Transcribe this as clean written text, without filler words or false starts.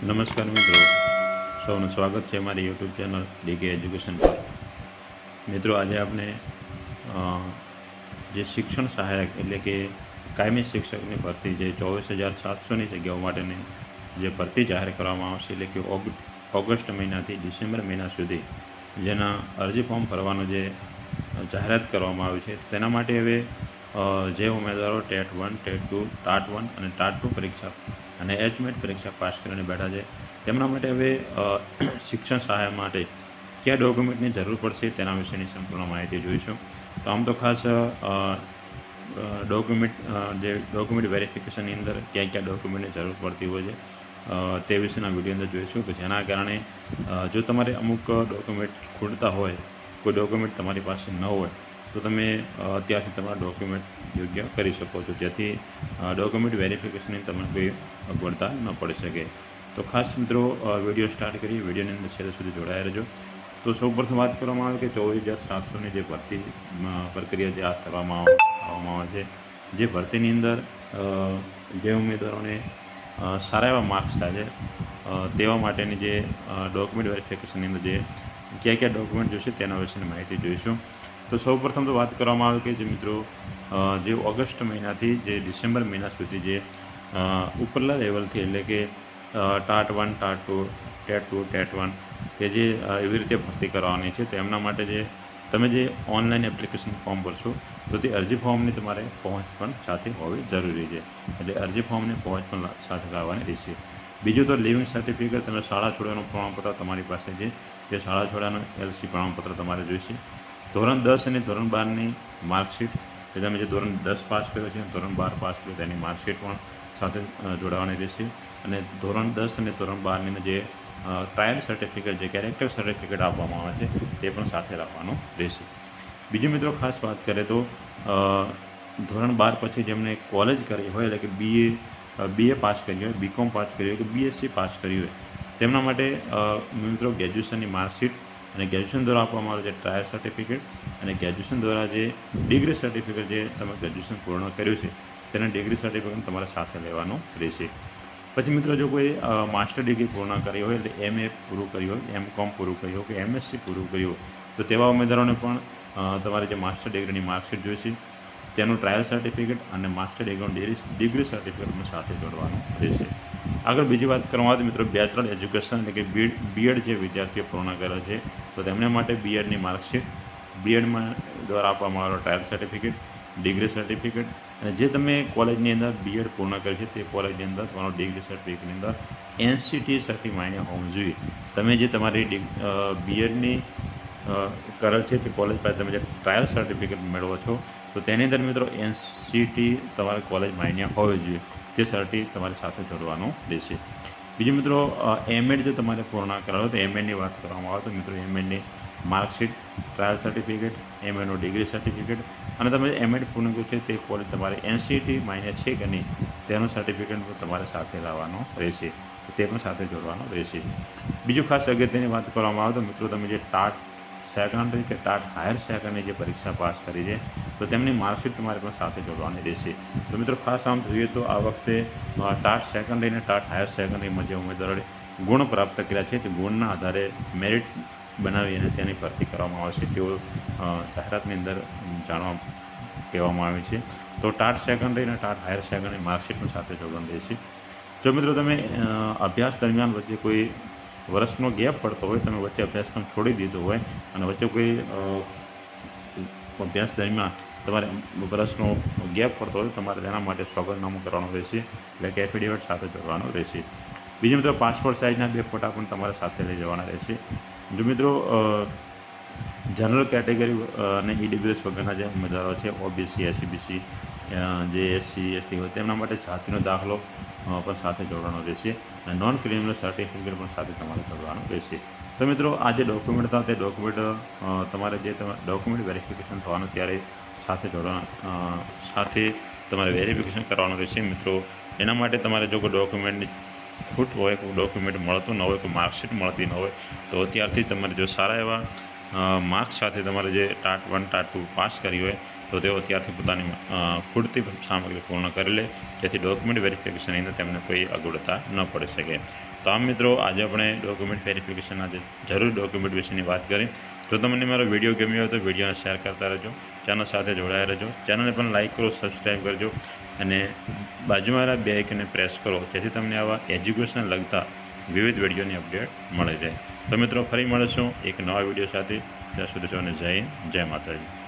નમસ્કાર મિત્રો, સૌનું સ્વાગત છે મારી યુટ્યુબ ચેનલ ડીકે એજ્યુકેશન પર। મિત્રો, આજે આપણે જે શિક્ષણ સહાયક એટલે કે કાયમી શિક્ષકની ભરતી જે 24,700ની જગ્યાઓ માટેની જે ભરતી જાહેર કરવામાં આવશે, એટલે કે ઓગસ્ટ મહિનાથી ડિસેમ્બર મહિના સુધી જેના અરજી ફોર્મ ભરવાનું જે જાહેરાત કરવામાં આવી છે, તેના માટે હવે જે ઉમેદવારો ટેટ 1, ટેટ 2, ટાટ 1 અને ટાટ 2 પરીક્ષા અને એચમેટ પરીક્ષા પાસ કરીને બેઠા છે, તેમના માટે હવે શિક્ષણ સહાય માટે કયા ડોક્યુમેન્ટની જરૂર પડશે તેના વિશેની સંપૂર્ણ માહિતી જોઈશું। તો આમ તો ખાસ ડોક્યુમેન્ટ વેરિફિકેશનની અંદર ક્યાં ક્યાં ડોક્યુમેન્ટની જરૂર પડતી હોય છે તે વિશેના વિડીયો અંદર જોઈશું, કે જેના કારણે જો તમારે અમુક ડોક્યુમેન્ટ ખૂટતા હોય, કોઈ ડોક્યુમેન્ટ તમારી પાસે ન હોય, તો તમે ત્યાંથી તમારા ડોક્યુમેન્ટ યોગ્ય કરી શકો છો, જેથી ડોક્યુમેન્ટ વેરિફિકેશનની તમને કોઈ અગવડતા ન પડી શકે। તો ખાસ મિત્રો, વિડીયો સ્ટાર્ટ કરીએ। વિડીયોની અંદર છેલ્લે સુધી જોડાયા રહેજો। તો સૌપ્રથમ વાત કરવામાં આવે કે 24,700ની જે ભરતી પ્રક્રિયા જે હાથ ધરવામાં આવે છે, જે ભરતીની અંદર જે ઉમેદવારોને સારા એવા માર્ક્સ થાય છે તેવા માટેની જે ડોક્યુમેન્ટ વેરિફિકેશનની અંદર જે કયા કયા ડોક્યુમેન્ટ જોઈશે તેના વિશેની માહિતી જોઈશું। તો સૌપ્રથમ તો વાત કરવામાં આવે કે જે મિત્રો જે ઓગસ્ટ મહિનાથી જે ડિસેમ્બર મહિના સુધી જે ઉપરલા લેવલથી એટલે કે ટાટ 1, ટાટ 2, ટેટ 2, ટેટ 1 કે જે એવી રીતે ભરતી કરવાની છે, તો એમના માટે જે તમે જે ઓનલાઈન એપ્લિકેશન ફોર્મ ભરશો, તો તે અરજી ફોર્મની તમારે પહોંચ પણ સાથે હોવી જરૂરી છે, એટલે અરજી ફોર્મની પહોંચ પણ સાથે લાવવાની રહેશે। બીજું તો લિવિંગ સર્ટિફિકેટ, તમે શાળા છોડવાનું પ્રમાણપત્ર તમારી પાસે છે, તે શાળા છોડવાનું LC પ્રમાણપત્ર તમારે જોઈશે। ધોરણ 10 અને ધોરણ 12ની માર્કશીટ, કે તમે જે ધોરણ 10 પાસ કર્યો છે, ધોરણ 12 પાસ કર્યો તેની માર્કશીટ પણ સાથે જોડાવાની રહેશે। અને ધોરણ 10 અને ધોરણ 12ની જે ટ્રાયલ સર્ટિફિકેટ, જે કેરેક્ટર સર્ટિફિકેટ આપવામાં આવે છે, તે પણ સાથે રાખવાનું રહેશે। બીજું મિત્રો, ખાસ વાત કરીએ તો ધોરણ 12 પછી જેમણે કોલેજ કરી હોય, એટલે કે BA પાસ કરી હોય, BCom પાસ કરી હોય કે BSc પાસ કરી હોય, તેમના માટે મિત્રો ગ્રેજ્યુએશનની માર્કશીટ અને ગ્રેજ્યુએશન દ્વારા આપવામાં આવે છે ટ્રાયલ સર્ટિફિકેટ, અને ગ્રેજ્યુએશન દ્વારા જે ડિગ્રી સર્ટિફિકેટ જે તમે ગ્રેજ્યુએશન પૂર્ણ કર્યું છે તેના ડિગ્રી સર્ટિફિકેટ તમારે સાથે લેવાનું રહેશે। પછી મિત્રો, જો કોઈ માસ્ટર ડિગ્રી પૂર્ણ કરી હોય, એટલે MA પૂરું કર્યું હોય, MCom પૂરું કર્યું હોય કે MSc પૂરું કર્યું હોય, તો તેવા ઉમેદવારોને પણ તમારે જે માસ્ટર ડિગ્રીની માર્કશીટ જોઈશે, તેનું ટ્રાયલ સર્ટિફિકેટ અને માસ્ટર ડિગ્રી સર્ટિફિકેટનું સાથે જોડવાનું રહેશે। આગળ બીજી વાત કરવામાં આવે તો મિત્રો, બેચલર એજ્યુકેશન એટલે કે BEd જે વિદ્યાર્થીઓ પૂર્ણ કરે છે, તો તેમના માટે BEdની માર્કશીટ, BEdમાં દ્વારા આપવામાં આવેલો ટ્રાયલ સર્ટિફિકેટ, ડિગ્રી સર્ટિફિકેટ, અને જે તમે કોલેજની અંદર BEd પૂર્ણ કરી છે તે કોલેજની અંદર તમારો ડિગ્રી સર્ટિફિકેટની અંદર NCT સર્ટિ માન્ય હોવું જોઈએ। તમે જે તમારી BEdની કરેલ છે તે કોલેજ પાસે તમે જે ટ્રાયલ સર્ટિફિકેટ મેળવો છો, તો તેની અંદર મિત્રો NCT તમારી કોલેજ માન્ય હોવી જોઈએ, તે સર્ટિ તમારી સાથે જોડવાનું રહેશે। બીજું મિત્રો, MAd જો તમારે પૂર્ણ કરાવો તો MAdની વાત કરવામાં આવે તો મિત્રો MAdની માર્કશીટ, ટ્રાયલ સર્ટિફિકેટ, MAdનું ડિગ્રી સર્ટિફિકેટ, અને તમે MAd પૂર્ણ કર્યું છે તે કોલેજ તમારે NCT માન્ય છે કે નહીં તેનું સર્ટિફિકેટ તમારે સાથે લાવવાનું રહેશે, તે પણ સાથે જોડવાનું રહેશે। બીજું ખાસ અગત્યની વાત કરવામાં આવે તો મિત્રો, તમે જે ટાટ સેકન્ડરી કે ટાટ હાયર સેકન્ડરી જે પરીક્ષા પાસ કરી છે, તો તેમની માર્કશીટ તમારે પણ સાથે જોડવાની રહેશે। તો મિત્રો, ખાસ આમ જોઈએ તો આ વખતે ટાટ સેકન્ડરી અને ટાટ હાયર સેકન્ડરીમાં જે ઉમેદવારોએ ગુણ પ્રાપ્ત કર્યા છે, તે ગુણના આધારે મેરિટ બનાવી અને તેની ભરતી કરવામાં આવશે, તેઓ જાહેરાતની અંદર કહેવામાં આવે છે। તો ટાટ સેકન્ડરી અને ટાટ હાયર સેકન્ડરી માર્કશીટ પણ સાથે જોડવાનું રહેશે। જો મિત્રો, તમે અભ્યાસ દરમિયાન વચ્ચે કોઈ વર્ષનો ગેપ પડતો હોય, તમે વચ્ચે અભ્યાસક્રમ છોડી દીધો હોય અને વચ્ચે કોઈ અભ્યાસ દરમિયાન તમારે વર્ષનો ગેપ પડતો હોય, તમારે તેના માટે સોગંદનામું કરવાનું રહેશે, એટલે કે એફિડેવિટ સાથે જોડવાનું રહેશે। બીજું મિત્રો, પાસપોર્ટ સાઇઝના 2 ફોટા પણ તમારે સાથે લઈ જવાના રહેશે। જો મિત્રો, જનરલ કેટેગરી અને EWS વગરના જે ઉમેદવારો છે, OBC, SCBC, જે SC, ST હોય, તેમના માટે જાતિનો દાખલો પણ સાથે જોડવાનો રહેશે, અને નોન ક્રિમિનલ સર્ટિફિકેટ પણ સાથે તમારે જોડવાનું રહેશે। તો મિત્રો, આ જે ડોક્યુમેન્ટ હતા તે ડોક્યુમેન્ટ તમારે જે ડોક્યુમેન્ટ વેરિફિકેશન થવાનું ત્યારે સાથે સાથે તમારે વેરિફિકેશન કરવાનું રહેશે। મિત્રો, એના માટે તમારે જો કોઈ ડોક્યુમેન્ટની ખૂટ હોય, કોઈ ડોક્યુમેન્ટ મળતું ન હોય, કોઈ માર્કશીટ મળતી ન હોય, તો અત્યારથી તમારે જો સારા એવા માર્ક્સ સાથે તમારે જે ટાટ 1, ટાટ 2 પાસ કરી હોય, તો તેઓ ત્યારથી પોતાની ખૂટતી સામગ્રી પૂર્ણ કરી લે, જેથી ડોક્યુમેન્ટ વેરિફિકેશનની અંદર તેમને કોઈ અગવડતા ન પડી શકે। તો આમ મિત્રો આજે આપણે ડોક્યુમેન્ટ વેરિફિકેશનના જરૂરી ડોક્યુમેન્ટ વિશેની વાત કરી. જો તમને મારો વિડીયો ગમ્યો હોય તો વિડીયોને શેર કરતા રહેજો, ચેનલ સાથે જોડાયા રહેજો, ચેનલને પણ લાઇક કરો, સબસ્ક્રાઈબ કરજો અને બાજુમાં બે આઇકનને પ્રેસ કરો જેથી તમને આવા એજ્યુકેશન લગતા વિવિધ વિડીયોની અપડેટ મળી રહે. તો મિત્રો ફરી મળીશું એક નવા વિડીયો સાથે. ત્યાં સુધી સૌને જય માતાજી.